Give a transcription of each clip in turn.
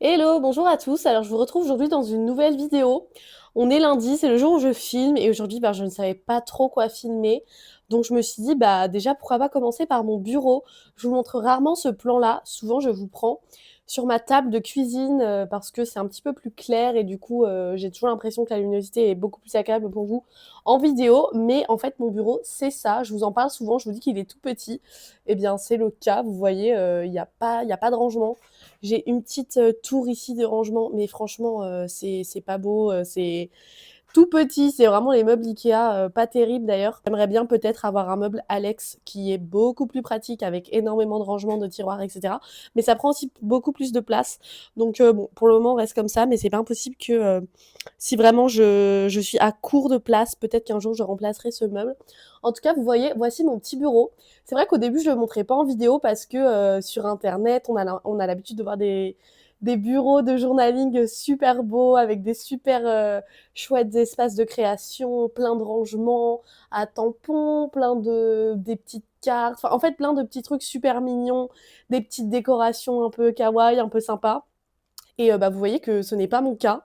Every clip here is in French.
Hello, bonjour à tous. Alors je vous retrouve aujourd'hui dans une nouvelle vidéo. On est lundi, c'est le jour où je filme et aujourd'hui je ne savais pas trop quoi filmer. Donc je me suis dit déjà pourquoi pas commencer par mon bureau. Je vous montre rarement ce plan-là. Souvent je vous prends sur ma table de cuisine parce que c'est un petit peu plus clair et du coup j'ai toujours l'impression que la luminosité est beaucoup plus agréable pour vous en vidéo. Mais en fait mon bureau c'est ça. Je vous en parle souvent. Je vous dis qu'il est tout petit. Eh bien c'est le cas. Vous voyez, il y a pas de rangement. J'ai une petite tour ici de rangement, mais franchement, c'est pas beau. C'est tout petit, c'est vraiment les meubles Ikea, pas terribles d'ailleurs. J'aimerais bien peut-être avoir un meuble Alex qui est beaucoup plus pratique avec énormément de rangements, de tiroirs, etc. Mais ça prend aussi beaucoup plus de place. Donc bon, pour le moment, on reste comme ça, mais c'est pas impossible que si vraiment je suis à court de place, peut-être qu'un jour je remplacerai ce meuble. En tout cas, vous voyez, voici mon petit bureau. C'est vrai qu'au début, je le montrais pas en vidéo parce que sur Internet, on a l'habitude de voir des bureaux de journaling super beaux avec des super chouettes espaces de création, plein de rangements à tampons, des petites cartes, enfin en fait plein de petits trucs super mignons, des petites décorations un peu kawaii, un peu sympa. Et vous voyez que ce n'est pas mon cas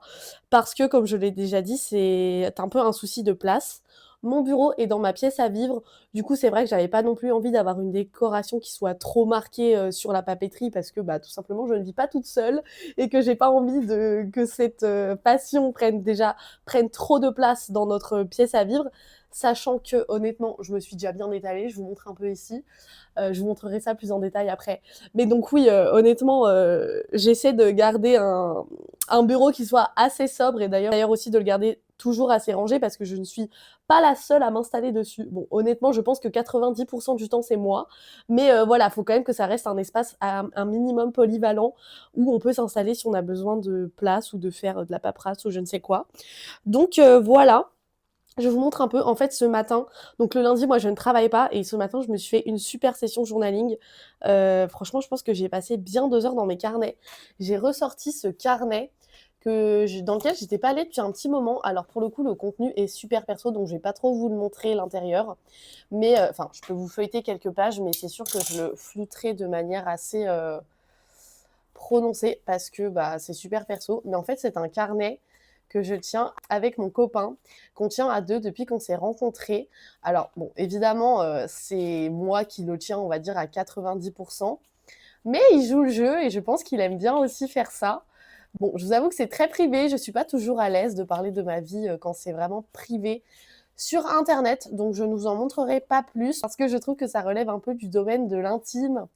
parce que, comme je l'ai déjà dit, c'est un peu un souci de place. Mon bureau est dans ma pièce à vivre. Du coup, c'est vrai que j'avais pas non plus envie d'avoir une décoration qui soit trop marquée sur la papeterie parce que tout simplement, je ne vis pas toute seule et que j'ai pas envie que cette passion prenne trop de place dans notre pièce à vivre. Sachant que, honnêtement, je me suis déjà bien étalée. Je vous montre un peu ici. Je vous montrerai ça plus en détail après. Mais donc oui, honnêtement, j'essaie de garder un bureau qui soit assez sobre et d'ailleurs aussi de le garder toujours assez rangé parce que je ne suis pas la seule à m'installer dessus. Bon, honnêtement, je pense que 90% du temps, c'est moi. Mais voilà, il faut quand même que ça reste un espace un minimum polyvalent où on peut s'installer si on a besoin de place ou de faire de la paperasse ou je ne sais quoi. Donc voilà. Je vous montre un peu, en fait, ce matin, donc le lundi, moi, je ne travaille pas, et ce matin, je me suis fait une super session journaling. Franchement, je pense que j'ai passé bien 2 heures dans mes carnets. J'ai ressorti ce carnet dans lequel j'étais pas allée depuis un petit moment. Alors, pour le coup, le contenu est super perso, donc je vais pas trop vous le montrer l'intérieur. Mais, enfin, je peux vous feuilleter quelques pages, mais c'est sûr que je le flouterai de manière assez prononcée parce que c'est super perso. Mais en fait, c'est un carnet que je tiens avec mon copain, qu'on tient à deux depuis qu'on s'est rencontrés. Alors, bon, évidemment, c'est moi qui le tiens, on va dire, à 90%, mais il joue le jeu et je pense qu'il aime bien aussi faire ça. Bon, je vous avoue que c'est très privé, je suis pas toujours à l'aise de parler de ma vie quand c'est vraiment privé sur Internet, donc je ne vous en montrerai pas plus parce que je trouve que ça relève un peu du domaine de l'intime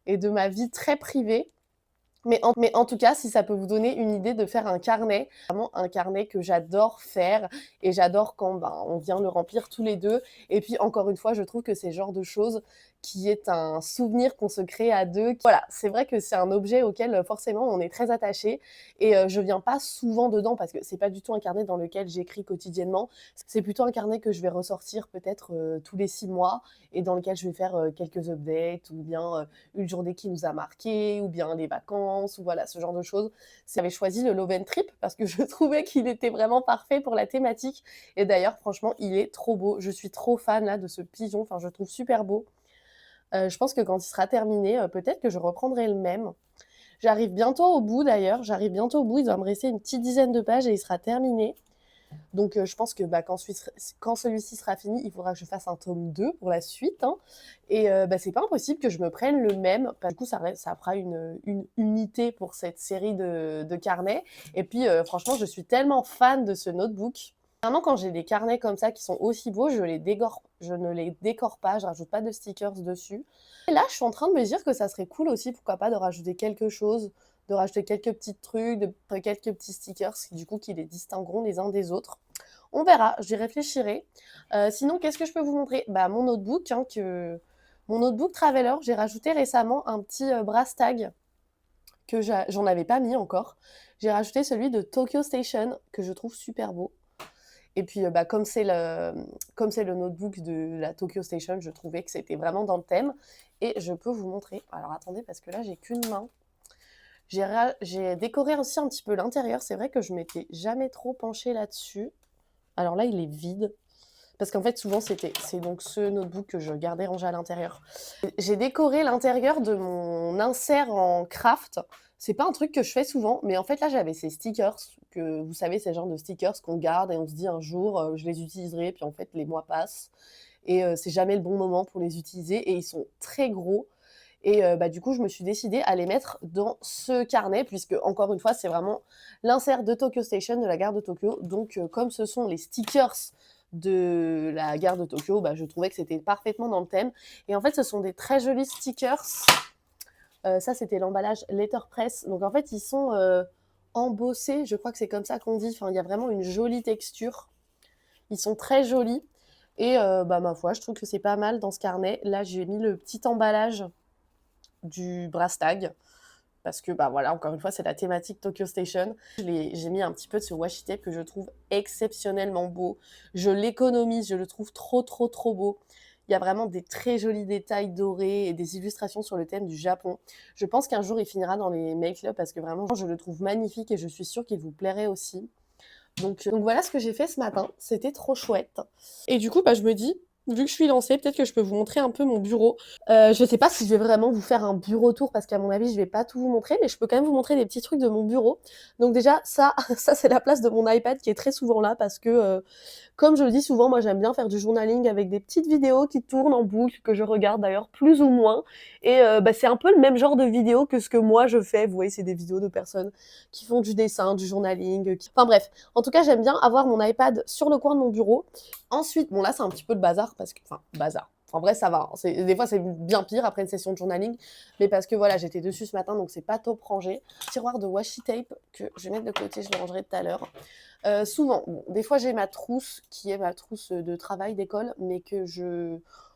et de ma vie très privée. Mais en tout cas, si ça peut vous donner une idée de faire un carnet, vraiment un carnet que j'adore faire et j'adore quand on vient le remplir tous les deux. Et puis encore une fois, je trouve que c'est le genre de choses qui est un souvenir qu'on se crée à deux. Voilà, c'est vrai que c'est un objet auquel forcément on est très attaché et je viens pas souvent dedans parce que c'est pas du tout un carnet dans lequel j'écris quotidiennement. C'est plutôt un carnet que je vais ressortir peut-être tous les 6 mois et dans lequel je vais faire quelques updates ou bien une journée qui nous a marqué, ou bien les vacances, ou voilà, ce genre de choses. J'avais choisi le Love and Trip parce que je trouvais qu'il était vraiment parfait pour la thématique. Et d'ailleurs, franchement, il est trop beau. Je suis trop fan là de ce pigeon. Enfin, je le trouve super beau. Je pense que quand il sera terminé, peut-être que je reprendrai le même. J'arrive bientôt au bout d'ailleurs. J'arrive bientôt au bout. Il doit me rester une petite dizaine de pages et il sera terminé. Donc je pense que quand celui-ci sera fini, il faudra que je fasse un tome 2 pour la suite, hein. Et c'est pas impossible que je me prenne le même. Du coup, ça fera une unité pour cette série de carnets. Et puis franchement, je suis tellement fan de ce notebook. Maintenant, quand j'ai des carnets comme ça qui sont aussi beaux, je ne les décore pas, je rajoute pas de stickers dessus. Et là, je suis en train de me dire que ça serait cool aussi, pourquoi pas, de rajouter quelque chose, de rajouter quelques petits trucs, quelques petits stickers, du coup, qui les distingueront les uns des autres. On verra, j'y réfléchirai. Sinon, qu'est-ce que je peux vous montrer? Mon notebook, mon notebook Traveler, j'ai rajouté récemment un petit brass tag que j'en avais pas mis encore. J'ai rajouté celui de Tokyo Station que je trouve super beau. Et puis, comme c'est le notebook de la Tokyo Station, je trouvais que c'était vraiment dans le thème. Et je peux vous montrer. Alors attendez, parce que là, j'ai qu'une main. J'ai décoré aussi un petit peu l'intérieur. C'est vrai que je m'étais jamais trop penchée là-dessus. Alors là, il est vide. Parce qu'en fait, souvent, c'est donc ce notebook que je gardais rangé à l'intérieur. J'ai décoré l'intérieur de mon insert en craft. C'est pas un truc que je fais souvent, mais en fait là j'avais ces stickers que vous savez, c'est le genre de stickers qu'on garde et on se dit un jour je les utiliserai, puis en fait les mois passent et c'est jamais le bon moment pour les utiliser et ils sont très gros et bah, du coup je me suis décidée à les mettre dans ce carnet puisque encore une fois c'est vraiment l'insert de Tokyo Station, de la gare de Tokyo. Donc comme ce sont les stickers de la gare de Tokyo, bah, je trouvais que c'était parfaitement dans le thème. Et en fait ce sont des très jolis stickers. Ça, c'était l'emballage letterpress. Donc en fait, ils sont embossés, je crois que c'est comme ça qu'on dit. Enfin, il y a vraiment une jolie texture. Ils sont très jolis. Et bah, ma foi, je trouve que c'est pas mal dans ce carnet. Là, j'ai mis le petit emballage du brass tag. Parce que, bah voilà, encore une fois, c'est la thématique Tokyo Station. J'ai mis un petit peu de ce washi tape que je trouve exceptionnellement beau. Je l'économise, je le trouve trop, trop, trop beau. Il y a vraiment des très jolis détails dorés et des illustrations sur le thème du Japon. Je pense qu'un jour, il finira dans les mail clubs parce que vraiment, je le trouve magnifique et je suis sûre qu'il vous plairait aussi. Donc voilà ce que j'ai fait ce matin. C'était trop chouette. Et du coup, bah, je me dis, vu que je suis lancée, peut-être que je peux vous montrer un peu mon bureau. Je sais pas si je vais vraiment vous faire un bureau tour parce qu'à mon avis, je vais pas tout vous montrer, mais je peux quand même vous montrer des petits trucs de mon bureau. Donc déjà, ça, ça c'est la place de mon iPad qui est très souvent là parce que comme je le dis souvent, moi j'aime bien faire du journaling avec des petites vidéos qui tournent en boucle, que je regarde d'ailleurs plus ou moins. Et bah, c'est un peu le même genre de vidéo que ce que moi je fais. Vous voyez, c'est des vidéos de personnes qui font du dessin, du journaling. Enfin bref, en tout cas, j'aime bien avoir mon iPad sur le coin de mon bureau. Ensuite, bon là c'est un petit peu le bazar parce que, enfin, bazar. En vrai, ça va. Des fois, c'est bien pire après une session de journaling. Mais parce que voilà, j'étais dessus ce matin, donc c'est pas top rangé. Tiroir de washi tape que je vais mettre de côté, je le rangerai tout à l'heure. Souvent, bon, des fois j'ai ma trousse qui est ma trousse de travail d'école, mais que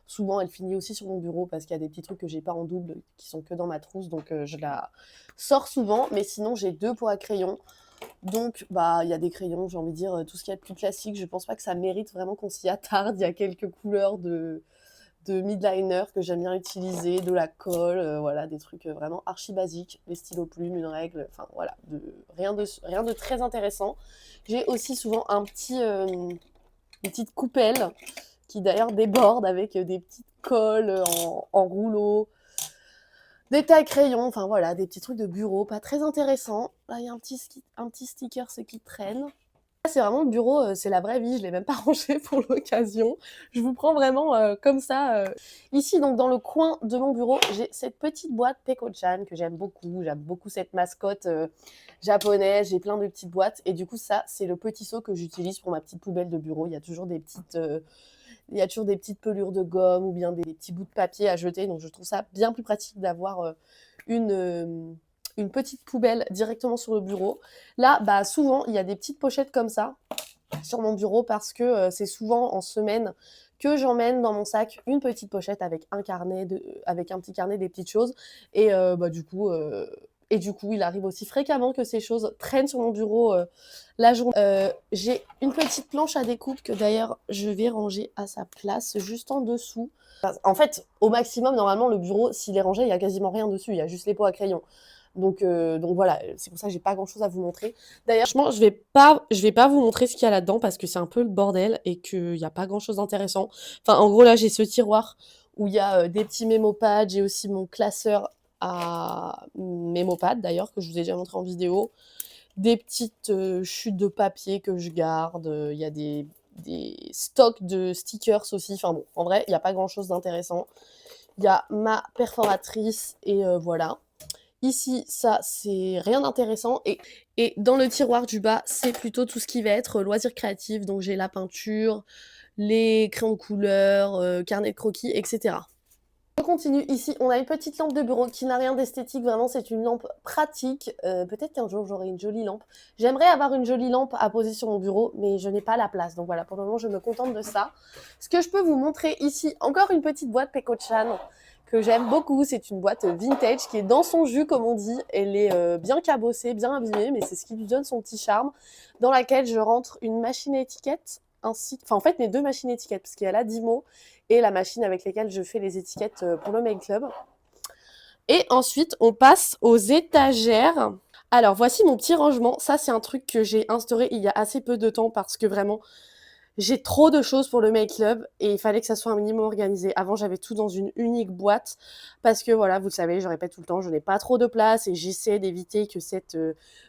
souvent elle finit aussi sur mon bureau parce qu'il y a des petits trucs que j'ai pas en double qui sont que dans ma trousse, donc je la sors souvent. Mais sinon j'ai 2 pots à crayons, donc bah il y a des crayons, j'ai envie de dire tout ce qu'il y a de plus classique. Je pense pas que ça mérite vraiment qu'on s'y attarde. Il y a quelques couleurs de midliner que j'aime bien utiliser, de la colle, voilà, des trucs vraiment archi basiques, les stylos plumes, une règle, enfin voilà, rien de très intéressant. J'ai aussi souvent une petite coupelle qui d'ailleurs déborde avec des petites colles en rouleau, des tailles crayons, enfin voilà, des petits trucs de bureau, pas très intéressants. Là, il y a un petit sticker, ce qui traîne. C'est vraiment le bureau, c'est la vraie vie, je l'ai même pas rangé pour l'occasion. Je vous prends vraiment comme ça. Ici, donc dans le coin de mon bureau, j'ai cette petite boîte Peko-chan que j'aime beaucoup. J'aime beaucoup cette mascotte japonaise. J'ai plein de petites boîtes et du coup, ça, c'est le petit seau que j'utilise pour ma petite poubelle de bureau. Il y a toujours des petites pelures de gomme ou bien des petits bouts de papier à jeter. Donc je trouve ça bien plus pratique d'avoir une petite poubelle directement sur le bureau. Là, bah, souvent, il y a des petites pochettes comme ça sur mon bureau parce que c'est souvent en semaine que j'emmène dans mon sac une petite pochette avec un petit carnet des petites choses. Et bah, du coup, il arrive aussi fréquemment que ces choses traînent sur mon bureau la journée. J'ai une petite planche à découpe que d'ailleurs je vais ranger à sa place juste en dessous. En fait, au maximum, normalement, le bureau, s'il est rangé, il n'y a quasiment rien dessus. Il y a juste les pots à crayon. Donc voilà, c'est pour ça que j'ai pas grand chose à vous montrer. D'ailleurs, franchement, je vais pas vous montrer ce qu'il y a là-dedans parce que c'est un peu le bordel et qu'il y a pas grand chose d'intéressant. Enfin, en gros, là, j'ai ce tiroir où il y a des petits mémopads. J'ai aussi mon classeur à mémopads d'ailleurs que je vous ai déjà montré en vidéo. Des petites chutes de papier que je garde. Il y a des stocks de stickers aussi. Enfin bon, en vrai, il n'y a pas grand chose d'intéressant. Il y a ma perforatrice et voilà. Ici, ça, c'est rien d'intéressant. Et dans le tiroir du bas, c'est plutôt tout ce qui va être loisirs créatifs. Donc j'ai la peinture, les crayons de couleur, carnet de croquis, etc. Je continue. Ici, on a une petite lampe de bureau qui n'a rien d'esthétique. Vraiment, c'est une lampe pratique. Peut-être qu'un jour, j'aurai une jolie lampe. J'aimerais avoir une jolie lampe à poser sur mon bureau, mais je n'ai pas la place. Donc voilà, pour le moment, je me contente de ça. Ce que je peux vous montrer ici, encore une petite boîte Peko-chan que j'aime beaucoup. C'est une boîte vintage qui est dans son jus, comme on dit. Elle est bien cabossée, bien abîmée, mais c'est ce qui lui donne son petit charme. Dans laquelle je rentre une machine à étiquettes, en fait, mes 2 machines à étiquettes, parce qu'il y a la Dymo et la machine avec laquelle je fais les étiquettes pour le Mail Club. Et ensuite, on passe aux étagères. Alors, voici mon petit rangement. Ça, c'est un truc que j'ai instauré il y a assez peu de temps parce que vraiment, J'ai trop de choses pour le Make Club et il fallait que ça soit un minimum organisé. Avant, j'avais tout dans une unique boîte parce que voilà, vous le savez, je répète tout le temps, je n'ai pas trop de place et j'essaie d'éviter que cette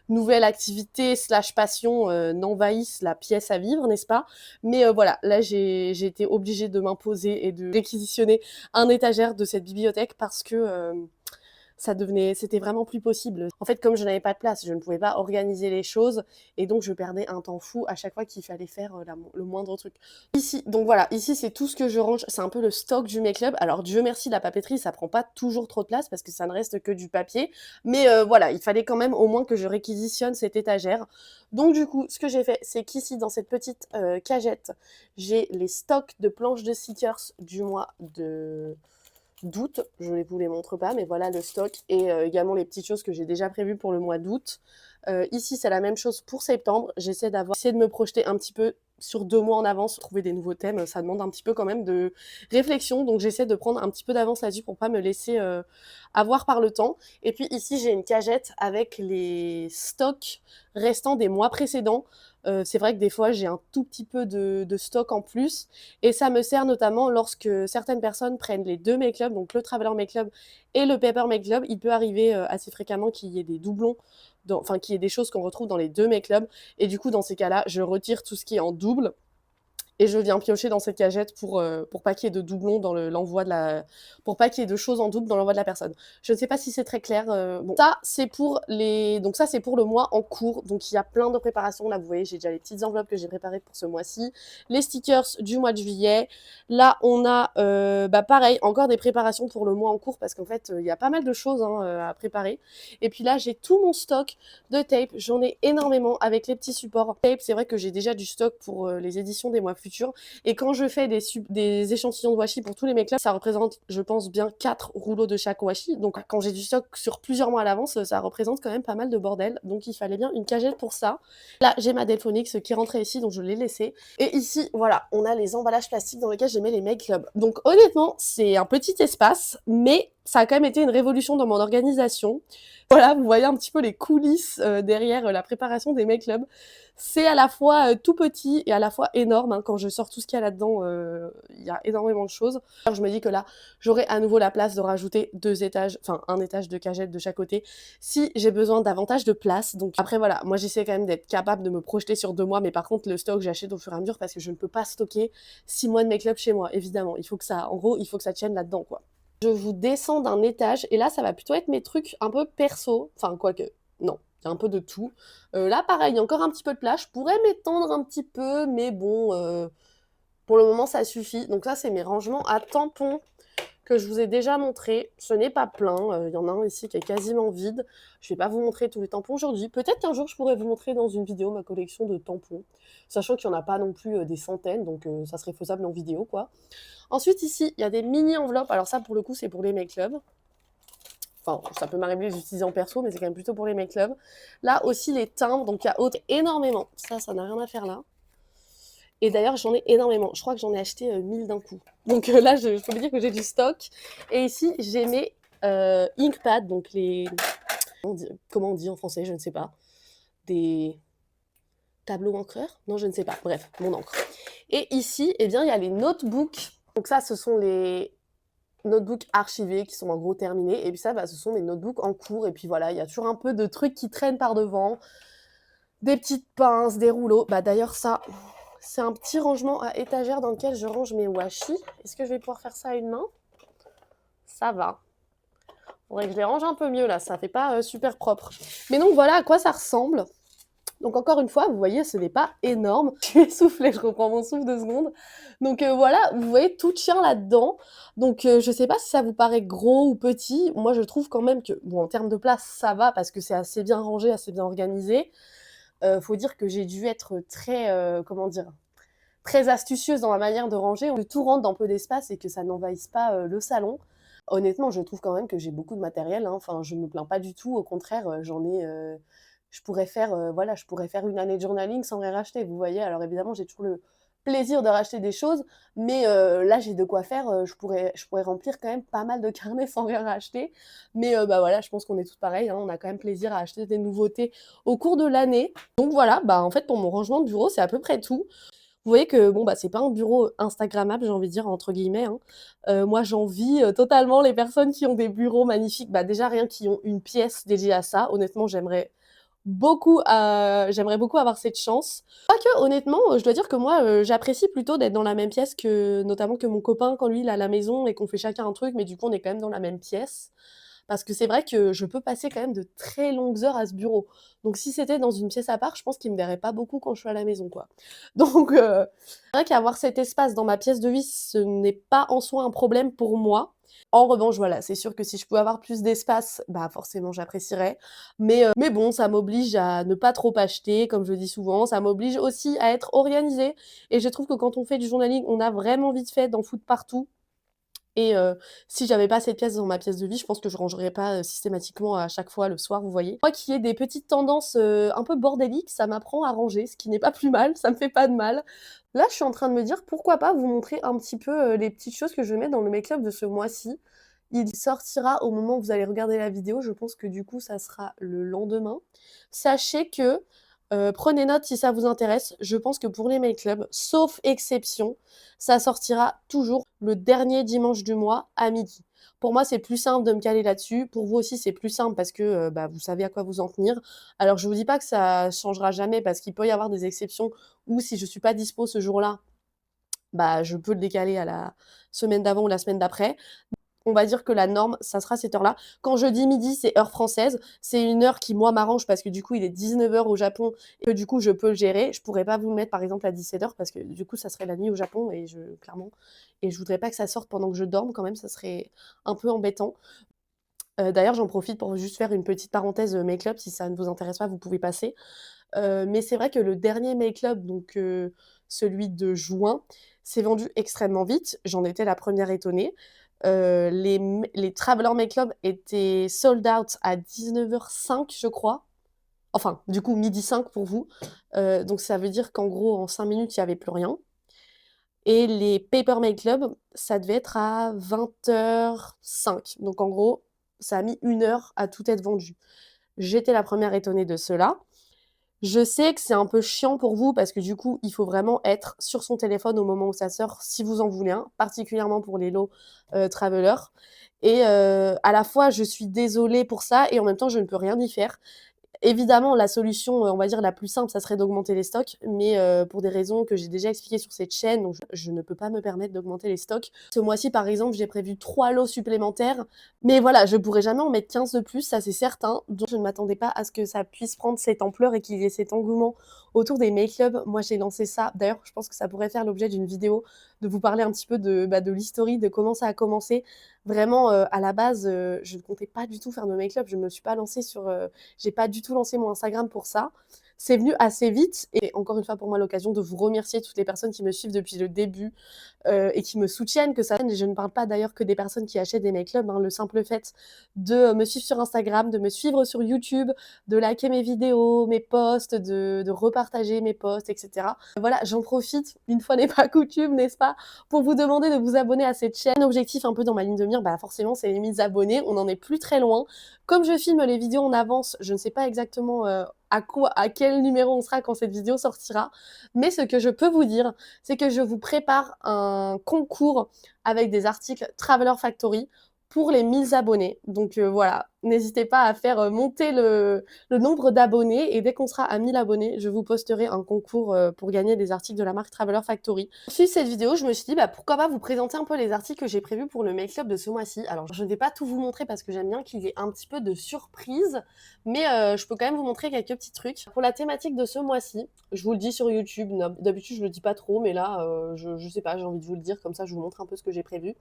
nouvelle activité slash passion n'envahisse la pièce à vivre, n'est-ce pas? Mais voilà, là, j'ai été obligée de m'imposer et de réquisitionner un étagère de cette bibliothèque parce que c'était vraiment plus possible. En fait, comme je n'avais pas de place, je ne pouvais pas organiser les choses et donc je perdais un temps fou à chaque fois qu'il fallait faire le moindre truc. Ici, donc voilà, ici c'est tout ce que je range, c'est un peu le stock du Make Club. Alors Dieu merci, la papeterie, ça prend pas toujours trop de place parce que ça ne reste que du papier, mais voilà, il fallait quand même au moins que je réquisitionne cette étagère. Donc du coup, ce que j'ai fait, c'est qu'ici, dans cette petite cagette, j'ai les stocks de planches de stickers du mois d'août. Je ne vous les montre pas, mais voilà le stock et également les petites choses que j'ai déjà prévues pour le mois d'août. Ici, c'est la même chose pour septembre. J'essaie de me projeter un petit peu sur 2 mois en avance, trouver des nouveaux thèmes. Ça demande un petit peu quand même de réflexion, donc j'essaie de prendre un petit peu d'avance là-dessus pour pas me laisser avoir par le temps. Et puis ici, j'ai une cagette avec les stocks restants des mois précédents. C'est vrai que des fois, j'ai un tout petit peu de stock en plus. Et ça me sert notamment lorsque certaines personnes prennent les deux Make Club, donc le Traveler Make Club et le Paper Make Club. Il peut arriver assez fréquemment qu'il y ait des doublons, enfin qu'il y ait des choses qu'on retrouve dans les deux Make Club. Et du coup, dans ces cas-là, je retire tout ce qui est en double et je viens piocher dans cette cagette pour pas qu'il y ait de doublons dans l'envoi de la... pour pas qu'il y ait de choses en double dans l'envoi de la personne. Je ne sais pas si c'est très clair. Bon, ça, c'est pour donc ça, c'est pour le mois en cours. Donc, il y a plein de préparations. Là, vous voyez, j'ai déjà les petites enveloppes que j'ai préparées pour ce mois-ci. Les stickers du mois de juillet. Là, on a, pareil, encore des préparations pour le mois en cours parce qu'en fait, il y a pas mal de choses à préparer. Et puis là, j'ai tout mon stock de tape. J'en ai énormément avec les petits supports. Tape, c'est vrai que j'ai déjà du stock pour les éditions des mois futurs. Et quand je fais des échantillons de washi pour tous les make-up, ça représente, je pense, bien 4 rouleaux de chaque washi. Donc quand j'ai du stock sur plusieurs mois à l'avance, ça représente quand même pas mal de bordel. Donc il fallait bien une cagette pour ça. Là, j'ai ma Delphonix qui rentrait ici, donc je l'ai laissée. Et ici, voilà, on a les emballages plastiques dans lesquels je mets les make-up. Donc honnêtement, c'est un petit espace, mais ça a quand même été une révolution dans mon organisation. Voilà, vous voyez un petit peu les coulisses derrière la préparation des make-up. C'est à la fois tout petit et à la fois énorme. Hein. Quand je sors tout ce qu'il y a là-dedans, il y a énormément de choses. Alors, je me dis que là, j'aurai à nouveau la place de rajouter 2 étages, enfin un étage de cagette de chaque côté, si j'ai besoin davantage de place. Donc après, voilà, moi j'essaie quand même d'être capable de me projeter sur 2 mois, mais par contre, le stock, j'achète au fur et à mesure parce que je ne peux pas stocker 6 mois de make-up chez moi, évidemment. Il faut que ça, en gros, il faut que ça tienne là-dedans, quoi. Je vous descends d'un étage, et là, ça va plutôt être mes trucs un peu perso, enfin, quoique, non, il y a un peu de tout. Là, pareil, il y a encore un petit peu de place, je pourrais m'étendre un petit peu, mais bon, pour le moment, ça suffit. Donc ça, c'est mes rangements à tampons que je vous ai déjà montré. Ce n'est pas plein, il y en a un ici qui est quasiment vide. Je ne vais pas vous montrer tous les tampons aujourd'hui. Peut-être qu'un jour, je pourrais vous montrer dans une vidéo ma collection de tampons, sachant qu'il n'y en a pas non plus des centaines, donc ça serait faisable en vidéo, quoi. Ensuite, ici, il y a des mini-enveloppes. Alors ça, pour le coup, c'est pour les make-clubs. Enfin, ça peut m'arriver de les utiliser en perso, mais c'est quand même plutôt pour les make-clubs. Là aussi, les timbres, donc il y a énormément. Ça n'a rien à faire là. Et d'ailleurs, j'en ai énormément. Je crois que j'en ai acheté 1000 d'un coup. Donc là, je peux vous dire que j'ai du stock. Et ici, j'ai mes inkpads, donc les... Comment on dit en français? Je ne sais pas. Des tableaux encreurs? Non, je ne sais pas. Bref, mon encre. Et ici, eh bien, il y a les notebooks. Donc ça, ce sont les notebooks archivés qui sont en gros terminés. Et puis ça, ce sont mes notebooks en cours. Et puis voilà, il y a toujours un peu de trucs qui traînent par devant. Des petites pinces, des rouleaux. D'ailleurs, ça, c'est un petit rangement à étagère dans lequel je range mes washi. Est-ce que je vais pouvoir faire ça à une main? Ça va. Faudrait que je les range un peu mieux là, ça fait pas super propre. Mais donc voilà à quoi ça ressemble. Donc encore une fois, vous voyez, ce n'est pas énorme. Je suis essoufflée, je reprends mon souffle 2 secondes. Donc voilà, vous voyez, tout tient là-dedans. Donc je sais pas si ça vous paraît gros ou petit. Moi, je trouve quand même que, bon, en termes de place, ça va parce que c'est assez bien rangé, assez bien organisé. Faut dire que j'ai dû être très, comment dire, très astucieuse dans ma manière de ranger. Que tout rentre dans peu d'espace et que ça n'envahisse pas le salon. Honnêtement, je trouve quand même que j'ai beaucoup de matériel. Hein. Enfin, je me plains pas du tout. Au contraire, j'en ai... je pourrais faire, voilà, je pourrais faire une année de journaling sans rien racheter, vous voyez. Alors évidemment, j'ai toujours le plaisir de racheter des choses, mais là, j'ai de quoi faire. Je pourrais remplir quand même pas mal de carnets sans rien racheter. Mais voilà, je pense qu'on est tous pareils. Hein, on a quand même plaisir à acheter des nouveautés au cours de l'année. Donc voilà, en fait, pour mon rangement de bureau, c'est à peu près tout. Vous voyez que bon, bah, c'est pas un bureau instagrammable, j'ai envie de dire entre guillemets, hein. Moi j'envie, totalement les personnes qui ont des bureaux magnifiques. Bah, déjà rien qui ont une pièce dédiée à ça. Honnêtement, j'aimerais beaucoup avoir cette chance. Quoique honnêtement, je dois dire que moi, j'apprécie plutôt d'être dans la même pièce que notamment que mon copain quand lui il est à la maison et qu'on fait chacun un truc, mais du coup on est quand même dans la même pièce. Parce que c'est vrai que je peux passer quand même de très longues heures à ce bureau. Donc si c'était dans une pièce à part, je pense qu'il me verrait pas beaucoup quand je suis à la maison, quoi. Donc c'est vrai qu'avoir cet espace dans ma pièce de vie, ce n'est pas en soi un problème pour moi. En revanche, voilà, c'est sûr que si je pouvais avoir plus d'espace, bah forcément j'apprécierais. Mais bon, ça m'oblige à ne pas trop acheter, comme je dis souvent. Ça m'oblige aussi à être organisée. Et je trouve que quand on fait du journaling, on a vraiment vite fait d'en foutre partout. Et si j'avais pas cette pièce dans ma pièce de vie, je pense que je rangerais pas, systématiquement à chaque fois le soir, vous voyez? Moi qui ai des petites tendances, un peu bordéliques, ça m'apprend à ranger, ce qui n'est pas plus mal, ça me fait pas de mal. Là, je suis en train de me dire: «Pourquoi pas vous montrer un petit peu, les petites choses que je vais mettre dans le make-up de ce mois-ci?» Il sortira au moment où vous allez regarder la vidéo, je pense que du coup, ça sera le lendemain. Sachez que, prenez note si ça vous intéresse, je pense que pour les make-up, sauf exception, ça sortira toujours le dernier dimanche du mois à midi. Pour moi, c'est plus simple de me caler là-dessus. Pour vous aussi, c'est plus simple parce que, bah, vous savez à quoi vous en tenir. Alors je vous dis pas que ça changera jamais parce qu'il peut y avoir des exceptions où si je suis pas dispo ce jour-là, bah, je peux le décaler à la semaine d'avant ou la semaine d'après. On va dire que la norme, ça sera cette heure-là. Quand je dis midi, c'est heure française. C'est une heure qui, moi, m'arrange parce que du coup, il est 19 h au Japon et que du coup, je peux le gérer. Je pourrais pas vous le mettre, par exemple, à 17 h parce que du coup, ça serait la nuit au Japon et clairement, et je voudrais pas que ça sorte pendant que je dorme quand même, ça serait un peu embêtant. D'ailleurs, j'en profite pour juste faire une petite parenthèse, make-up. Si ça ne vous intéresse pas, vous pouvez passer. Mais c'est vrai que le dernier make-up, donc celui de juin, s'est vendu extrêmement vite. J'en étais la première étonnée. Les Traveler make-up étaient sold out à 19 h 05, je crois. Enfin, du coup, midi 5 pour vous. Donc ça veut dire qu'en gros, en 5 minutes, il y avait plus rien. Et les Paper make-up, ça devait être à 20 h 05. Donc en gros, ça a mis 1 heure à tout être vendu. J'étais la première étonnée de cela. Je sais que c'est un peu chiant pour vous parce que du coup, il faut vraiment être sur son téléphone au moment où ça sort, si vous en voulez un, particulièrement pour les lots traveler. Et à la fois, je suis désolée pour ça et en même temps, je ne peux rien y faire. Évidemment, la solution, on va dire la plus simple, ça serait d'augmenter les stocks, mais pour des raisons que j'ai déjà expliquées sur cette chaîne, donc je ne peux pas me permettre d'augmenter les stocks. Ce mois-ci, par exemple, j'ai prévu 3 lots supplémentaires, mais voilà, je pourrais jamais en mettre 15 de plus, ça c'est certain. Donc je ne m'attendais pas à ce que ça puisse prendre cette ampleur et qu'il y ait cet engouement autour des make-up. Moi, j'ai lancé ça. D'ailleurs, je pense que ça pourrait faire l'objet d'une vidéo, de vous parler un petit peu de l'historie, de comment ça a commencé. Vraiment, à la base, je ne comptais pas du tout faire de make-up. Je me suis pas lancée sur, j'ai pas du tout lancé mon Instagram pour ça. C'est venu assez vite et encore une fois pour moi l'occasion de vous remercier toutes les personnes qui me suivent depuis le début et qui me soutiennent, que ça. Et je ne parle pas d'ailleurs que des personnes qui achètent des make-up, hein. Le simple fait de me suivre sur Instagram, de me suivre sur YouTube, de liker mes vidéos, mes posts, de repartager mes posts, etc. Voilà, j'en profite, une fois n'est pas coutume, n'est-ce pas, pour vous demander de vous abonner à cette chaîne. Objectif un peu dans ma ligne de mire, bah forcément c'est les 1000 abonnés, on n'en est plus très loin. Comme je filme les vidéos en avance, je ne sais pas exactement à quel numéro on sera quand cette vidéo sortira, mais ce que je peux vous dire, c'est que je vous prépare un concours avec des articles Traveler Factory pour les 1000 abonnés. Donc voilà, n'hésitez pas à faire monter le nombre d'abonnés et dès qu'on sera à 1000 abonnés, je vous posterai un concours pour gagner des articles de la marque Traveler Factory. Suite cette vidéo, je me suis dit bah, pourquoi pas vous présenter un peu les articles que j'ai prévus pour le make-up de ce mois-ci. Alors je ne vais pas tout vous montrer parce que j'aime bien qu'il y ait un petit peu de surprise, mais je peux quand même vous montrer quelques petits trucs. Pour la thématique de ce mois-ci, je vous le dis sur YouTube, d'habitude je le dis pas trop, mais là je sais pas, j'ai envie de vous le dire, comme ça je vous montre un peu ce que j'ai prévu.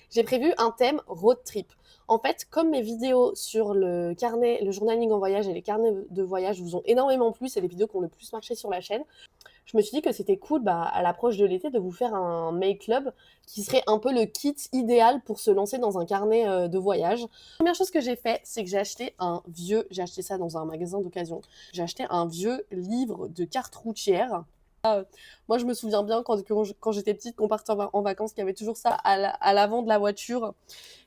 J'ai prévu un thème road trip. En fait, comme mes vidéos sur le carnet, le journaling en voyage et les carnets de voyage vous ont énormément plu, c'est les vidéos qui ont le plus marché sur la chaîne, je me suis dit que c'était cool, bah, à l'approche de l'été, de vous faire un make-up qui serait un peu le kit idéal pour se lancer dans un carnet de voyage. La première chose que j'ai fait, c'est que j'ai acheté ça dans un magasin d'occasion, j'ai acheté un vieux livre de cartes routières. Moi, je me souviens bien quand j'étais petite, qu'on partait en vacances, qu'il y avait toujours ça à l'avant de la voiture.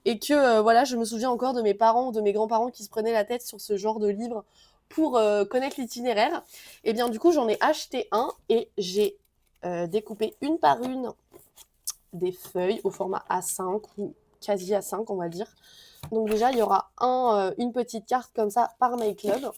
Et que, voilà, je me souviens encore de mes parents ou de mes grands-parents qui se prenaient la tête sur ce genre de livre pour connaître l'itinéraire. Et bien, du coup, j'en ai acheté un et j'ai découper une par une des feuilles au format A5 ou quasi A5, on va dire. Donc déjà, il y aura une petite carte comme ça par My Club.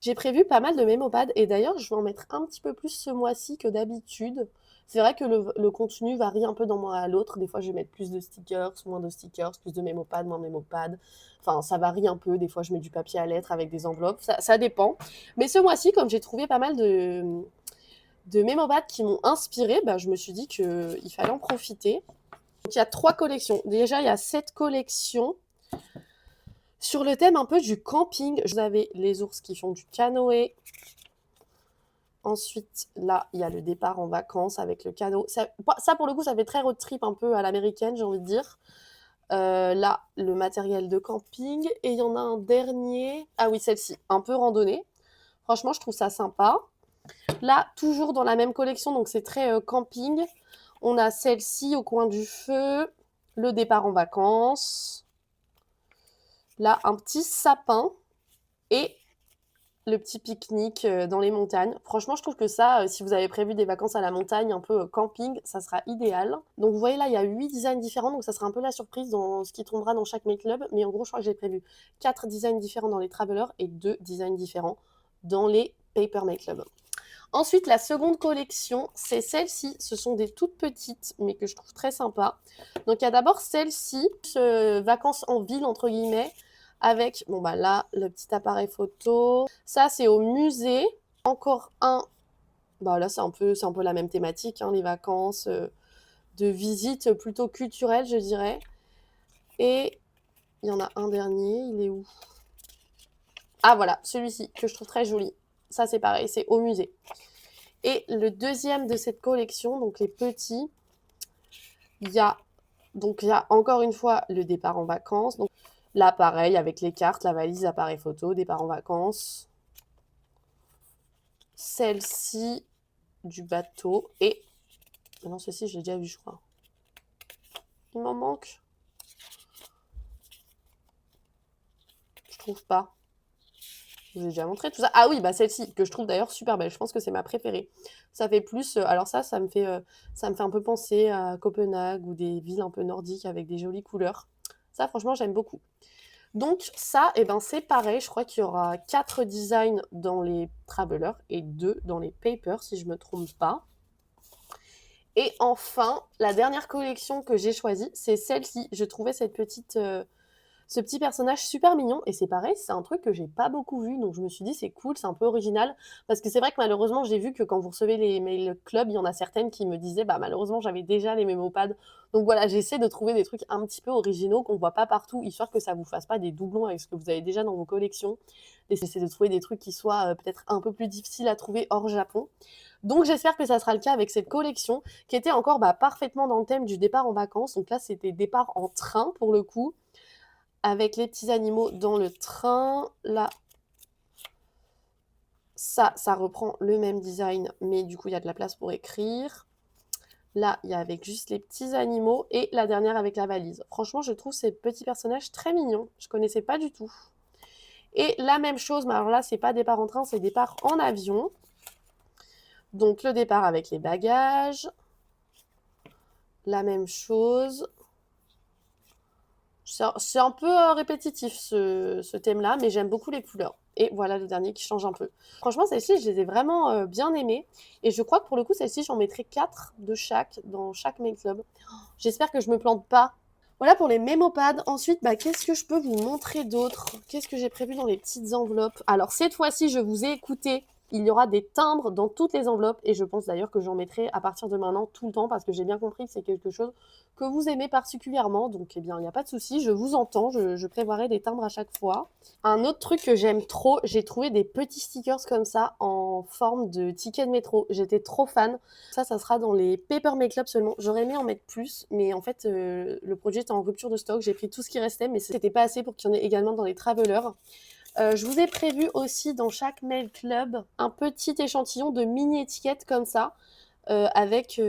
J'ai prévu pas mal de mémopads et d'ailleurs, je vais en mettre un petit peu plus ce mois-ci que d'habitude. C'est vrai que le contenu varie un peu d'un mois à l'autre. Des fois, je vais mettre plus de stickers, moins de stickers, plus de mémopads, moins de mémopads. Enfin, ça varie un peu. Des fois, je mets du papier à lettres avec des enveloppes. Ça dépend. Mais ce mois-ci, comme j'ai trouvé pas mal de mémopads qui m'ont inspiré, bah, je me suis dit qu'il fallait en profiter. Donc, il y a 3 collections. Déjà, il y a cette collection sur le thème un peu du camping. Vous avez les ours qui font du canoë. Ensuite, là, il y a le départ en vacances avec le canot. Ça, pour le coup, ça fait très road trip un peu à l'américaine, j'ai envie de dire. Là, le matériel de camping. Et il y en a un dernier. Ah oui, celle-ci, un peu randonnée. Franchement, je trouve ça sympa. Là, toujours dans la même collection, donc c'est très camping. On a celle-ci au coin du feu. Le départ en vacances. Là, un petit sapin. Et le petit pique-nique dans les montagnes. Franchement, je trouve que ça, si vous avez prévu des vacances à la montagne, un peu camping, ça sera idéal. Donc vous voyez là, il y a 8 designs différents, donc ça sera un peu la surprise dans ce qui tombera dans chaque Make Club. Mais en gros, je crois que j'ai prévu 4 designs différents dans les Travelers et 2 designs différents dans les Paper Make Club. Ensuite, la seconde collection, c'est celle-ci. Ce sont des toutes petites, mais que je trouve très sympas. Donc il y a d'abord celle-ci, vacances en ville, entre guillemets, avec, bon bah là, le petit appareil photo. Ça, c'est au musée. Encore un, bah là, c'est un peu la même thématique, hein, les vacances de visite plutôt culturelle, je dirais. Et il y en a un dernier, il est où? Ah voilà, celui-ci, que je trouve très joli. Ça, c'est pareil, c'est au musée. Et le deuxième de cette collection, donc les petits, il y a encore une fois le départ en vacances. Donc là, pareil, avec les cartes, la valise, l'appareil photo, départ en vacances. Celle-ci du bateau. Et non, celle-ci, je l'ai déjà vu, je crois. Il m'en manque. Je trouve pas. Je vous ai déjà montré tout ça. Ah oui, bah celle-ci, que je trouve d'ailleurs super belle. Je pense que c'est ma préférée. Ça fait plus. Alors ça me fait un peu penser à Copenhague ou des villes un peu nordiques avec des jolies couleurs. Ça, franchement, j'aime beaucoup. Donc ça, eh ben, c'est pareil. Je crois qu'il y aura 4 designs dans les Travelers et 2 dans les Papers, si je me trompe pas. Et enfin, la dernière collection que j'ai choisie, c'est celle-ci. Je trouvais ce petit personnage super mignon et c'est pareil, c'est un truc que j'ai pas beaucoup vu, donc je me suis dit c'est cool, c'est un peu original parce que c'est vrai que malheureusement j'ai vu que quand vous recevez les mails club, il y en a certaines qui me disaient bah malheureusement j'avais déjà les mémopads. Donc voilà, j'essaie de trouver des trucs un petit peu originaux qu'on voit pas partout, histoire que ça vous fasse pas des doublons avec ce que vous avez déjà dans vos collections. Et j'essaie de trouver des trucs qui soient peut-être un peu plus difficiles à trouver hors Japon. Donc j'espère que ça sera le cas avec cette collection qui était encore parfaitement dans le thème du départ en vacances. Donc là c'était départ en train pour le coup avec les petits animaux dans le train. Là, ça reprend le même design, mais du coup, il y a de la place pour écrire. Là, il y a avec juste les petits animaux. Et la dernière avec la valise. Franchement, je trouve ces petits personnages très mignons. Je connaissais pas du tout. Et la même chose, mais alors là, c'est pas départ en train, c'est départ en avion. Donc, le départ avec les bagages. La même chose. C'est un peu répétitif ce thème-là, mais j'aime beaucoup les couleurs. Et voilà le dernier qui change un peu. Franchement, celles-ci, je les ai vraiment bien aimées. Et je crois que pour le coup, celles-ci, j'en mettrai 4 de chaque dans chaque Make Club. J'espère que je me plante pas. Voilà pour les mémopads. Ensuite, qu'est-ce que je peux vous montrer d'autre? Qu'est-ce que j'ai prévu dans les petites enveloppes? Alors, cette fois-ci, je vous ai écouté. Il y aura des timbres dans toutes les enveloppes et je pense d'ailleurs que j'en mettrai à partir de maintenant tout le temps parce que j'ai bien compris que c'est quelque chose que vous aimez particulièrement. Donc, eh bien, il n'y a pas de souci, je vous entends, je prévoirai des timbres à chaque fois. Un autre truc que j'aime trop, j'ai trouvé des petits stickers comme ça en forme de ticket de métro. J'étais trop fan. Ça sera dans les Paper Make Club seulement. J'aurais aimé en mettre plus, mais en fait, le projet était en rupture de stock. J'ai pris tout ce qui restait, mais c'était pas assez pour qu'il y en ait également dans les Travelers. Je vous ai prévu aussi dans chaque mail club un petit échantillon de mini étiquettes comme ça avec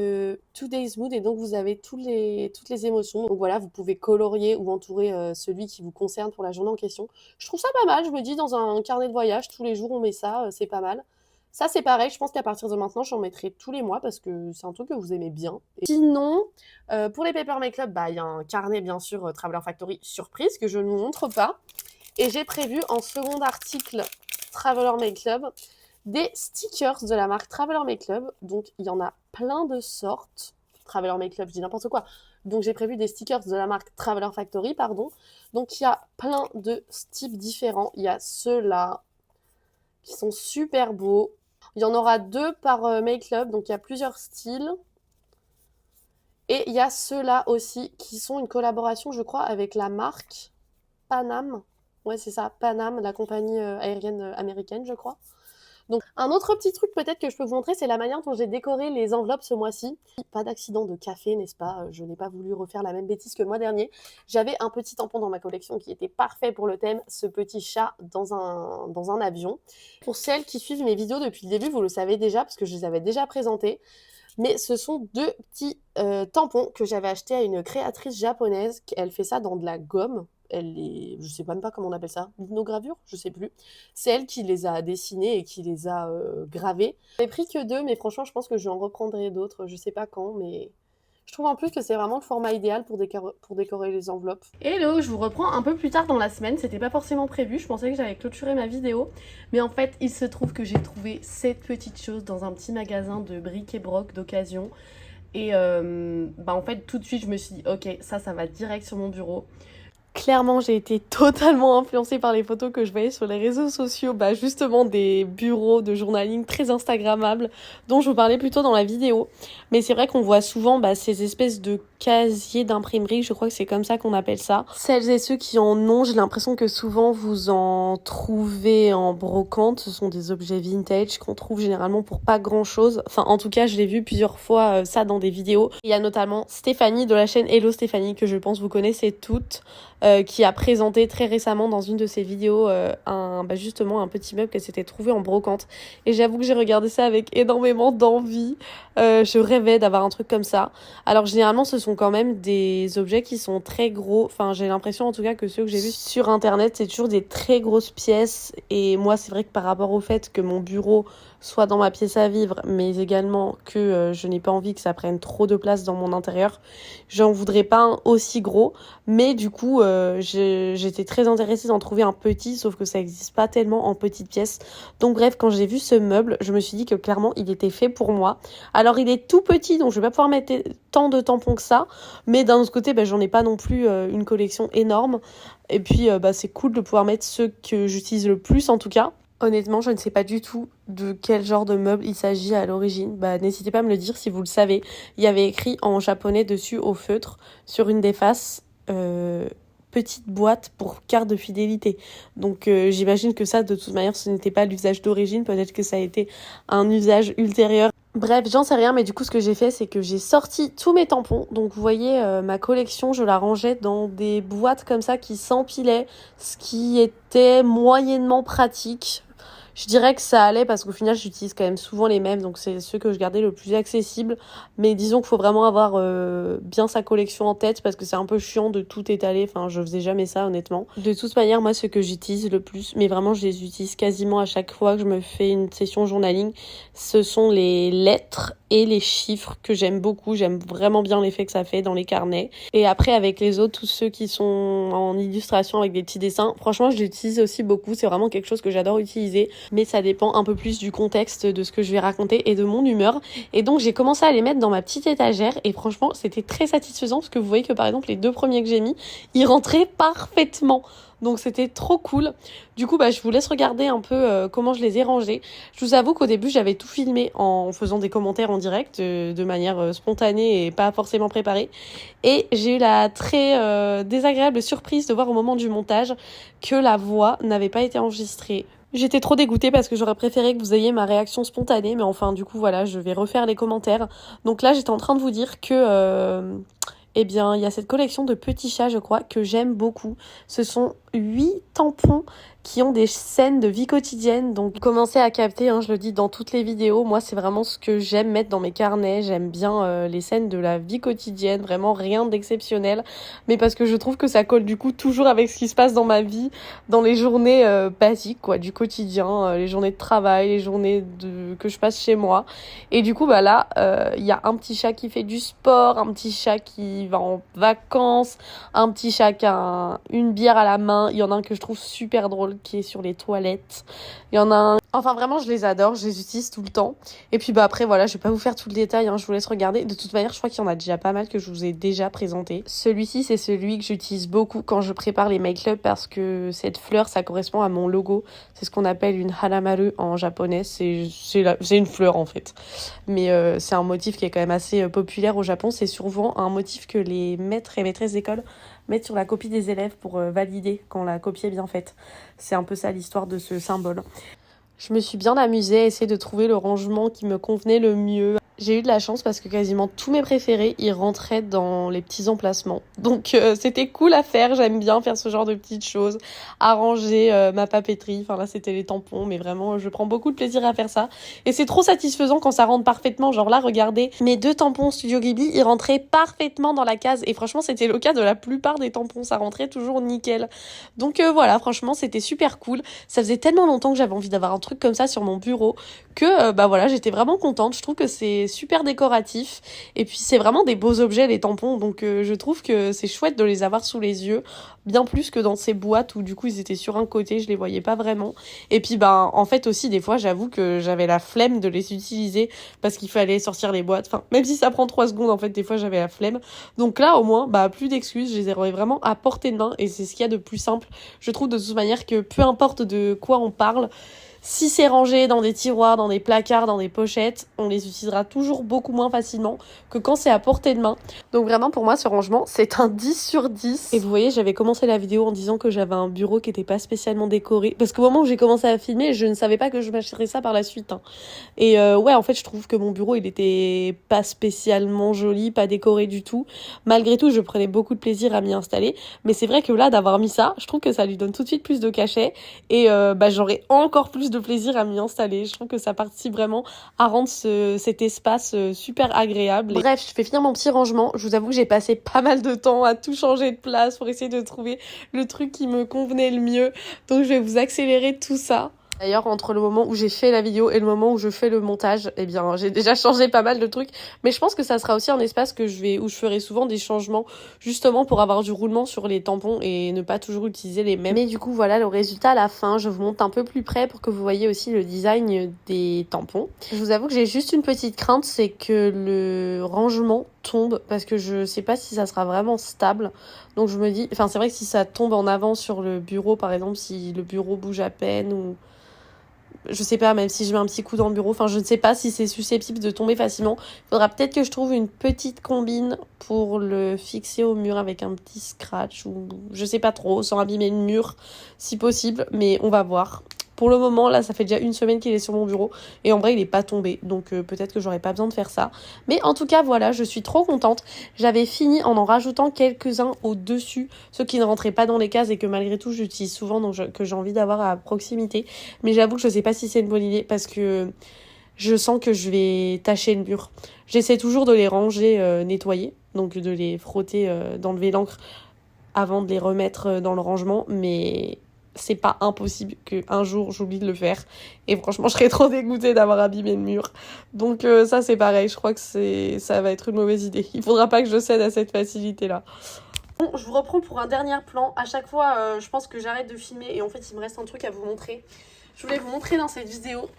Today's Mood et donc vous avez toutes les émotions. Donc voilà, vous pouvez colorier ou entourer celui qui vous concerne pour la journée en question. Je trouve ça pas mal, je me dis dans un carnet de voyage, tous les jours on met ça, c'est pas mal. Ça, c'est pareil, je pense qu'à partir de maintenant, j'en mettrai tous les mois parce que c'est un truc que vous aimez bien. Et sinon, pour les Paper Makeup, bah, il y a un carnet, bien sûr, Traveler Factory surprise que je ne vous montre pas. Et j'ai prévu en second article Traveler Makeup des stickers de la marque Traveler Makeup. Donc, il y en a plein de sortes. Traveler Makeup, je dis n'importe quoi. Donc, j'ai prévu des stickers de la marque Traveler Factory, pardon. Donc, il y a plein de types différents. Il y a ceux-là qui sont super beaux. Il y en aura 2 par make-up, donc il y a plusieurs styles. Et il y a ceux-là aussi qui sont une collaboration, je crois, avec la marque Panam. Ouais, c'est ça, Panam, la compagnie aérienne américaine, je crois. Donc, un autre petit truc peut-être que je peux vous montrer, c'est la manière dont j'ai décoré les enveloppes ce mois-ci. Pas d'accident de café, n'est-ce pas? Je n'ai pas voulu refaire la même bêtise que le mois dernier. J'avais un petit tampon dans ma collection qui était parfait pour le thème, ce petit chat dans un avion. Pour celles qui suivent mes vidéos depuis le début, vous le savez déjà, parce que je les avais déjà présentés. Mais ce sont 2 petits tampons que j'avais achetés à une créatrice japonaise. Elle fait ça dans de la gomme. Je sais même pas comment on appelle ça, linogravure, je sais plus. C'est elle qui les a dessinés et qui les a gravés. J'avais pris que 2, mais franchement, je pense que je en reprendrai d'autres. Je sais pas quand, mais je trouve en plus que c'est vraiment le format idéal pour décorer les enveloppes. Hello, je vous reprends un peu plus tard dans la semaine. C'était pas forcément prévu. Je pensais que j'allais clôturer ma vidéo, mais en fait, il se trouve que j'ai trouvé cette petite chose dans un petit magasin de bric et broc d'occasion. Et en fait, tout de suite, je me suis dit, ok, ça va direct sur mon bureau. Clairement, j'ai été totalement influencée par les photos que je voyais sur les réseaux sociaux, justement des bureaux de journaling très instagrammables dont je vous parlais plus tôt dans la vidéo. Mais c'est vrai qu'on voit souvent ces espèces de casiers d'imprimerie, je crois que c'est comme ça qu'on appelle ça. Celles et ceux qui en ont, j'ai l'impression que souvent vous en trouvez en brocante. Ce sont des objets vintage qu'on trouve généralement pour pas grand chose. Enfin, en tout cas, je l'ai vu plusieurs fois ça dans des vidéos. Il y a notamment Stéphanie de la chaîne Hello Stéphanie, que je pense vous connaissez toutes, qui a présenté très récemment dans une de ses vidéos justement un petit meuble qu'elle s'était trouvé en brocante. Et j'avoue que j'ai regardé ça avec énormément d'envie. Je rêvais d'avoir un truc comme ça. Alors généralement ce sont quand même des objets qui sont très gros. Enfin, j'ai l'impression en tout cas que ceux que j'ai vus sur internet, c'est toujours des très grosses pièces. Et moi, c'est vrai que par rapport au fait que mon bureau soit dans ma pièce à vivre, mais également que je n'ai pas envie que ça prenne trop de place dans mon intérieur, j'en voudrais pas un aussi gros. Mais du coup, j'étais très intéressée d'en trouver un petit, sauf que ça n'existe pas tellement en petites pièces. Donc bref, quand j'ai vu ce meuble, je me suis dit que clairement, il était fait pour moi. Alors il est tout petit, donc je vais pas pouvoir mettre tant de tampons que ça. Mais d'un autre côté, j'en ai pas non plus une collection énorme. Et puis, c'est cool de pouvoir mettre ceux que j'utilise le plus en tout cas. Honnêtement, je ne sais pas du tout de quel genre de meuble il s'agit à l'origine. N'hésitez pas à me le dire si vous le savez. Il y avait écrit en japonais dessus au feutre, sur une des faces, petite boîte pour carte de fidélité. Donc j'imagine que ça, de toute manière, ce n'était pas l'usage d'origine. Peut-être que ça a été un usage ultérieur. Bref, j'en sais rien, mais du coup, ce que j'ai fait, c'est que j'ai sorti tous mes tampons. Donc, vous voyez, ma collection, je la rangeais dans des boîtes comme ça qui s'empilaient, ce qui était moyennement pratique. Je dirais que ça allait parce qu'au final, j'utilise quand même souvent les mêmes, donc c'est ceux que je gardais le plus accessible. Mais disons qu'il faut vraiment avoir bien sa collection en tête parce que c'est un peu chiant de tout étaler. Enfin, je faisais jamais ça, honnêtement. De toute manière, moi, ce que j'utilise le plus, mais vraiment, je les utilise quasiment à chaque fois que je me fais une session journaling, ce sont les lettres et les chiffres que j'aime beaucoup. J'aime vraiment bien l'effet que ça fait dans les carnets. Et après, avec les autres, tous ceux qui sont en illustration avec des petits dessins, franchement, je l'utilise aussi beaucoup. C'est vraiment quelque chose que j'adore utiliser. Mais ça dépend un peu plus du contexte de ce que je vais raconter et de mon humeur. Et donc j'ai commencé à les mettre dans ma petite étagère et franchement c'était très satisfaisant parce que vous voyez que par exemple les 2 premiers que j'ai mis, ils rentraient parfaitement. Donc c'était trop cool. Du coup je vous laisse regarder un peu comment je les ai rangés. Je vous avoue qu'au début j'avais tout filmé en faisant des commentaires en direct de manière spontanée et pas forcément préparée. Et j'ai eu la très désagréable surprise de voir au moment du montage que la voix n'avait pas été enregistrée. J'étais trop dégoûtée parce que j'aurais préféré que vous ayez ma réaction spontanée, mais enfin du coup voilà, je vais refaire les commentaires. Donc là j'étais en train de vous dire que il y a cette collection de petits chats, je crois, que j'aime beaucoup. Ce sont 8 tampons qui ont des scènes de vie quotidienne. Donc commencez à capter, hein, je le dis dans toutes les vidéos, moi c'est vraiment ce que j'aime mettre dans mes carnets. J'aime bien les scènes de la vie quotidienne, vraiment rien d'exceptionnel, mais parce que je trouve que ça colle du coup toujours avec ce qui se passe dans ma vie, dans les journées basiques quoi, du quotidien, les journées de travail, les journées que je passe chez moi. Et du coup bah là y a un petit chat qui fait du sport, un petit chat qui va en vacances, un petit chat qui a une bière à la main. Il y en a un que je trouve super drôle qui est sur les toilettes. Il y en a un... Enfin vraiment je les adore, je les utilise tout le temps. Et puis bah après voilà, je vais pas vous faire tout le détail, hein, je vous laisse regarder. De toute manière je crois qu'il y en a déjà pas mal que je vous ai déjà présenté. Celui-ci c'est celui que j'utilise beaucoup quand je prépare les make-up parce que cette fleur ça correspond à mon logo. C'est ce qu'on appelle une hanamaru en japonais, c'est une fleur en fait. Mais c'est un motif qui est quand même assez populaire au Japon. C'est souvent un motif que les maîtres et maîtresses d'école mettre sur la copie des élèves pour valider quand la copie est bien faite. C'est un peu ça l'histoire de ce symbole. Je me suis bien amusée à essayer de trouver le rangement qui me convenait le mieux. J'ai eu de la chance parce que quasiment tous mes préférés, ils rentraient dans les petits emplacements. Donc c'était cool à faire, j'aime bien faire ce genre de petites choses. Arranger ma papeterie, enfin là c'était les tampons, mais vraiment je prends beaucoup de plaisir à faire ça. Et c'est trop satisfaisant quand ça rentre parfaitement, genre là regardez, mes 2 tampons Studio Ghibli, ils rentraient parfaitement dans la case. Et franchement c'était le cas de la plupart des tampons, ça rentrait toujours nickel. Donc voilà, franchement c'était super cool. Ça faisait tellement longtemps que j'avais envie d'avoir un truc comme ça sur mon bureau que bah voilà, j'étais vraiment contente. Je trouve que c'est super décoratif et puis c'est vraiment des beaux objets les tampons, donc je trouve que c'est chouette de les avoir sous les yeux, bien plus que dans ces boîtes où du coup ils étaient sur un côté, je les voyais pas vraiment. Et puis bah en fait aussi des fois j'avoue que j'avais la flemme de les utiliser parce qu'il fallait sortir les boîtes, enfin même si ça prend 3 secondes en fait des fois j'avais la flemme. Donc là au moins bah plus d'excuses, je les aurais vraiment à portée de main et c'est ce qu'il y a de plus simple. Je trouve de toute manière que peu importe de quoi on parle, si c'est rangé dans des tiroirs, dans des placards, dans des pochettes, on les utilisera toujours beaucoup moins facilement que quand c'est à portée de main. Donc vraiment pour moi ce rangement c'est un 10 sur 10. Et vous voyez j'avais commencé la vidéo en disant que j'avais un bureau qui était pas spécialement décoré. Parce qu'au moment où j'ai commencé à filmer je ne savais pas que je m'achèterais ça par la suite. Hein. Et ouais en fait je trouve que mon bureau il était pas spécialement joli, pas décoré du tout. Malgré tout je prenais beaucoup de plaisir à m'y installer. Mais c'est vrai que là d'avoir mis ça, je trouve que ça lui donne tout de suite plus de cachet. Et bah j'aurais encore plus de plaisir à m'y installer. Je trouve que ça participe vraiment à rendre cet espace super agréable. Bref, je fais finir mon petit rangement. Je vous avoue que j'ai passé pas mal de temps à tout changer de place pour essayer de trouver le truc qui me convenait le mieux. Donc je vais vous accélérer tout ça. D'ailleurs, entre le moment où j'ai fait la vidéo et le moment où je fais le montage, eh bien, j'ai déjà changé pas mal de trucs. Mais je pense que ça sera aussi un espace où je ferai souvent des changements, justement pour avoir du roulement sur les tampons et ne pas toujours utiliser les mêmes. Mais du coup, voilà le résultat à la fin. Je vous montre un peu plus près pour que vous voyez aussi le design des tampons. Je vous avoue que j'ai juste une petite crainte, c'est que le rangement tombe parce que je sais pas si ça sera vraiment stable. Donc je me dis, enfin c'est vrai que si ça tombe en avant sur le bureau, par exemple, si le bureau bouge à peine ou je sais pas, même si je mets un petit coup dans le bureau, enfin je ne sais pas si c'est susceptible de tomber facilement. Il faudra peut-être que je trouve une petite combine pour le fixer au mur avec un petit scratch ou je sais pas trop, sans abîmer le mur si possible, mais on va voir. Pour le moment, là, ça fait déjà 1 semaine qu'il est sur mon bureau et en vrai, il est pas tombé. Donc peut-être que j'aurais pas besoin de faire ça. Mais en tout cas, voilà, je suis trop contente. J'avais fini en rajoutant quelques-uns au-dessus, ceux qui ne rentraient pas dans les cases et que malgré tout, j'utilise souvent, donc que j'ai envie d'avoir à proximité. Mais j'avoue que je sais pas si c'est une bonne idée parce que je sens que je vais tacher le mur. J'essaie toujours de les ranger nettoyés, donc de les frotter, d'enlever l'encre avant de les remettre dans le rangement, mais c'est pas impossible qu'un jour j'oublie de le faire. Et franchement, je serais trop dégoûtée d'avoir abîmé le mur. Donc ça, c'est pareil. Je crois que ça va être une mauvaise idée. Il faudra pas que je cède à cette facilité-là. Bon, je vous reprends pour un dernier plan. À chaque fois, je pense que j'arrête de filmer et en fait, il me reste un truc à vous montrer. Je voulais vous montrer dans cette vidéo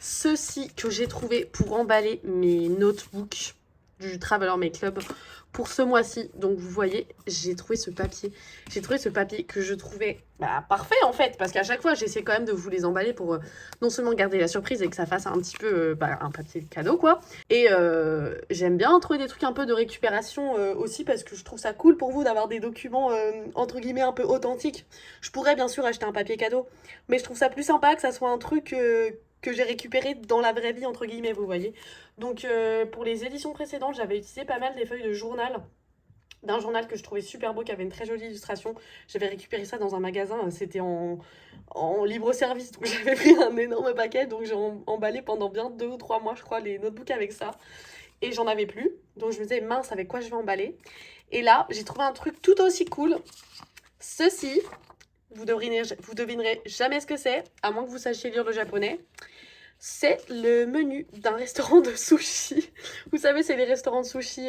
ceci que j'ai trouvé pour emballer mes notebooks du Traveler Make Club pour ce mois-ci. Donc vous voyez, j'ai trouvé ce papier. J'ai trouvé ce papier que je trouvais parfait en fait, parce qu'à chaque fois j'essaie quand même de vous les emballer pour non seulement garder la surprise et que ça fasse un petit peu un papier cadeau quoi. Et j'aime bien trouver des trucs un peu de récupération aussi parce que je trouve ça cool pour vous d'avoir des documents entre guillemets un peu authentiques. Je pourrais bien sûr acheter un papier cadeau, mais je trouve ça plus sympa que ça soit un truc que j'ai récupéré dans la vraie vie entre guillemets, vous voyez. Donc pour les éditions précédentes, j'avais utilisé pas mal des feuilles de journal d'un journal que je trouvais super beau, qui avait une très jolie illustration. J'avais récupéré ça dans un magasin, c'était en libre-service, donc j'avais pris un énorme paquet, donc j'ai emballé pendant bien 2 ou 3 mois, je crois, les notebooks avec ça. Et j'en avais plus, donc je me disais, mince, avec quoi je vais emballer? Et là, j'ai trouvé un truc tout aussi cool. Ceci, vous devinerez jamais ce que c'est, à moins que vous sachiez lire le japonais. C'est le menu d'un restaurant de sushi. Vous savez, c'est les restaurants de sushi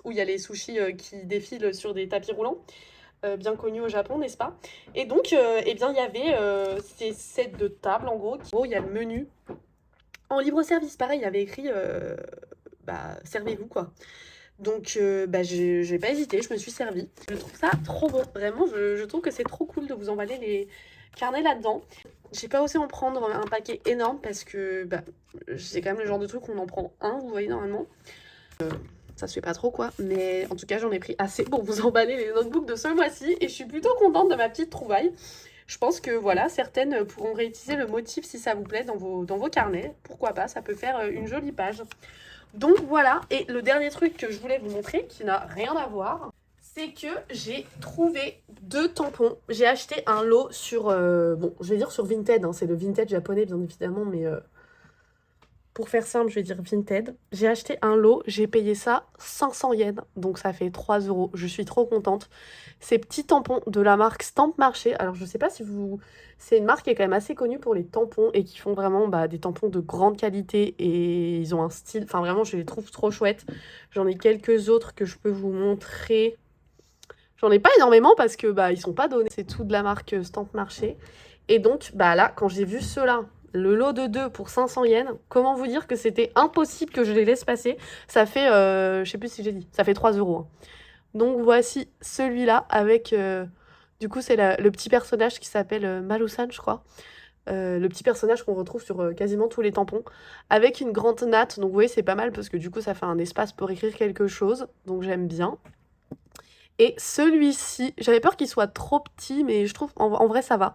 où il y a les sushis qui défilent sur des tapis roulants, bien connus au Japon, n'est-ce pas? Et donc, eh bien, il y avait ces sets de table, en gros. Il y a le menu en libre service. Pareil, il y avait écrit servez-vous, quoi. Donc, j'ai pas hésité, je me suis servie. Je trouve ça trop beau, vraiment, je trouve que c'est trop cool de vous emballer les carnets là-dedans. J'ai pas osé en prendre un paquet énorme parce que c'est quand même le genre de truc où on en prend un, vous voyez, normalement. Ça se fait pas trop, quoi. Mais en tout cas, j'en ai pris assez pour vous emballer les notebooks de ce mois-ci. Et je suis plutôt contente de ma petite trouvaille. Je pense que voilà, certaines pourront réutiliser le motif si ça vous plaît dans vos carnets. Pourquoi pas, ça peut faire une jolie page. Donc voilà, et le dernier truc que je voulais vous montrer, qui n'a rien à voir, c'est que j'ai trouvé 2 tampons. J'ai acheté un lot sur, bon, je vais dire sur Vinted, hein, c'est le Vinted japonais bien évidemment, mais pour faire simple, je vais dire Vinted. J'ai acheté un lot, j'ai payé ça 500 yens, donc ça fait 3 euros. Je suis trop contente. Ces petits tampons de la marque Stamp Marché. Alors je sais pas si vous... C'est une marque qui est quand même assez connue pour les tampons et qui font vraiment des tampons de grande qualité et ils ont un style... Enfin vraiment, je les trouve trop chouettes. J'en ai quelques autres que je peux vous montrer. J'en ai pas énormément parce que ils sont pas donnés. C'est tout de la marque Stamp Marché. Et donc là, quand j'ai vu ceux-là, le lot de 2 pour 500 yens, comment vous dire que c'était impossible que je les laisse passer. Ça fait, je sais plus si j'ai dit, ça fait 3 euros. Hein. Donc voici celui-là avec, du coup c'est le petit personnage qui s'appelle Marusan, je crois. Le petit personnage qu'on retrouve sur quasiment tous les tampons, avec une grande natte. Donc vous voyez, c'est pas mal parce que du coup ça fait un espace pour écrire quelque chose. Donc j'aime bien. Et celui-ci, j'avais peur qu'il soit trop petit, mais je trouve en vrai ça va.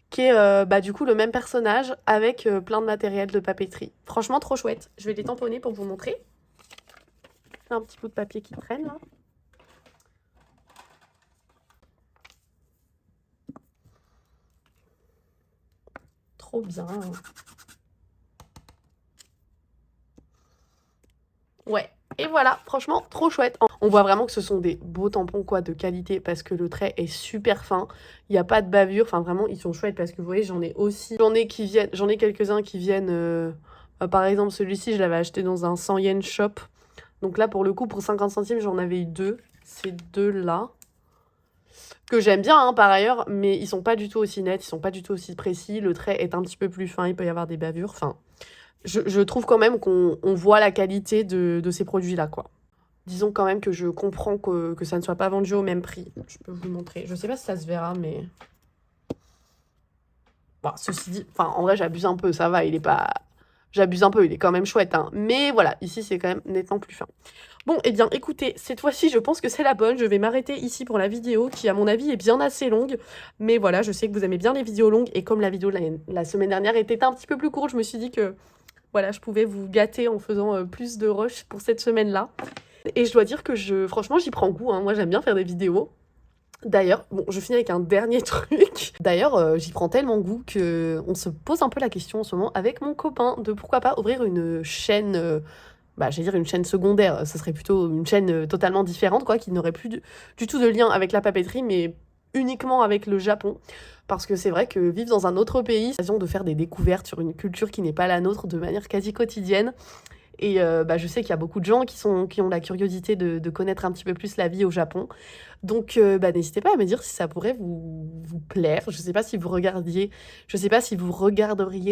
Qui est du coup le même personnage avec plein de matériel de papeterie. Franchement trop chouette. Je vais les tamponner pour vous montrer. Un petit bout de papier qui traîne là. Trop bien. Ouais. Et voilà, franchement, trop chouette. On voit vraiment que ce sont des beaux tampons quoi, de qualité parce que le trait est super fin. Il n'y a pas de bavure. Enfin, vraiment, ils sont chouettes parce que vous voyez, j'en ai aussi. J'en ai quelques-uns qui viennent. Par exemple, celui-ci, je l'avais acheté dans un 100 yens shop. Donc là, pour le coup, pour 50 centimes, j'en avais eu 2. Ces deux-là. Que j'aime bien, hein, par ailleurs, mais ils sont pas du tout aussi nets, ils sont pas du tout aussi précis. Le trait est un petit peu plus fin, il peut y avoir des bavures. Enfin, je trouve quand même qu'on voit la qualité de ces produits-là, quoi. Disons quand même que je comprends que ça ne soit pas vendu au même prix. Je peux vous montrer. Je sais pas si ça se verra, mais... Bon, ceci dit, enfin, en vrai, j'abuse un peu, ça va, il est pas... J'abuse un peu, il est quand même chouette, hein. Mais voilà, ici, c'est quand même nettement plus fin. Bon, eh bien, écoutez, cette fois-ci, je pense que c'est la bonne. Je vais m'arrêter ici pour la vidéo, qui, à mon avis, est bien assez longue. Mais voilà, je sais que vous aimez bien les vidéos longues. Et comme la vidéo de la semaine dernière était un petit peu plus courte, je me suis dit que, voilà, je pouvais vous gâter en faisant plus de rush pour cette semaine-là. Et je dois dire que, franchement, j'y prends goût, hein. Moi, j'aime bien faire des vidéos. D'ailleurs, bon, je finis avec un dernier truc. D'ailleurs, j'y prends tellement goût que on se pose un peu la question en ce moment avec mon copain de pourquoi pas ouvrir une chaîne, j'allais dire une chaîne secondaire. Ce serait plutôt une chaîne totalement différente, quoi, qui n'aurait plus du tout de lien avec la papeterie, mais uniquement avec le Japon. Parce que c'est vrai que vivre dans un autre pays, c'est l'occasion de faire des découvertes sur une culture qui n'est pas la nôtre de manière quasi quotidienne. Et je sais qu'il y a beaucoup de gens qui ont la curiosité de connaître un petit peu plus la vie au Japon. Donc n'hésitez pas à me dire si ça pourrait vous plaire. Je sais pas si vous regarderiez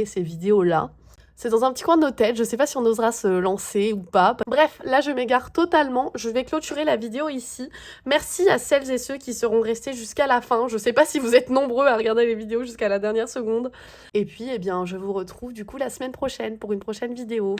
ces vidéos-là. C'est dans un petit coin de nos têtes, je sais pas si on osera se lancer ou pas. Bref, là je m'égare totalement, je vais clôturer la vidéo ici. Merci à celles et ceux qui seront restés jusqu'à la fin. Je sais pas si vous êtes nombreux à regarder les vidéos jusqu'à la dernière seconde. Et puis, eh bien, je vous retrouve du coup la semaine prochaine pour une prochaine vidéo.